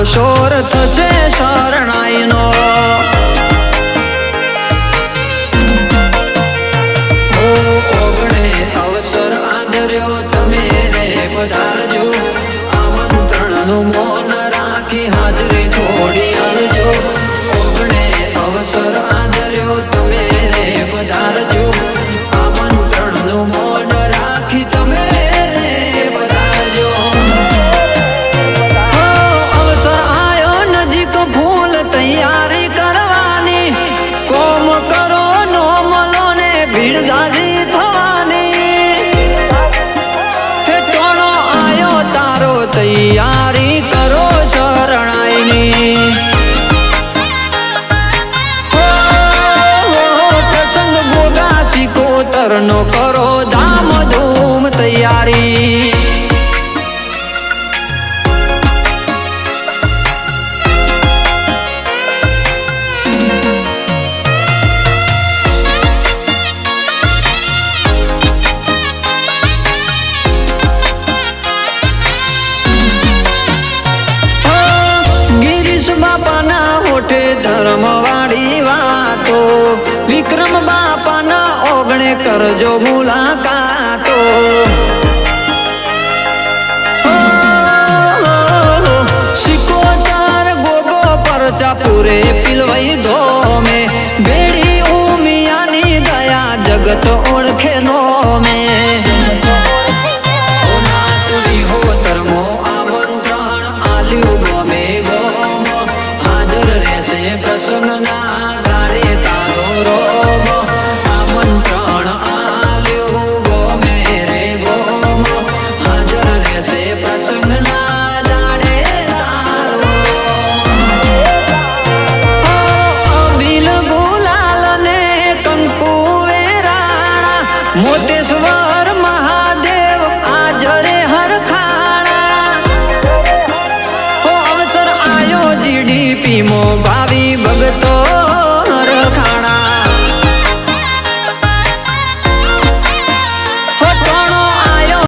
શોર થશે શરણાઈનો ઓગણે અવસર આદર્યો તમે રે પધારજો આમંત્રણનું મૌન રાખી હાજરી થોડી આલજો ઓગણે અવસર આદર્યો તમે રે પધારજો આમંત્રણનું મૌન રાખી તમે રે પધારજો અવસર આયો નજીક ફૂલ તૈયારી કરવાની કોમ કરો નો મલો ને ભીડ જાજી થવાની હે ટોણો આયો તારો તૈયારી કરો શરણાઈની પ્રસંગ ગોગા સિકોતર નો કરો ધામ ધૂમ તૈયારી બાપાના હોઠે ધર્મવાળી વાતો વિક્રમ બાપાના ઓગણે કરજો મુલાકાતો સિકોતર ગોગો પરચા પૂરે પીલવાઈ ધોમે બેડી ઉમિયાની દયા જગત ઓળખે નો મે પ્રસંગના દાડે તારો રોમ આમંત્રણ આલ્યું ગોમે રે ગોમ હાજર રહેશે પ્રસંગના દાડે તારો અબિલ ગુલાલ ને કંકુ વેરાણા મોટેશ્વર મહાદેવ આજરે હરખાણા અવસર આયો જીડીપી મો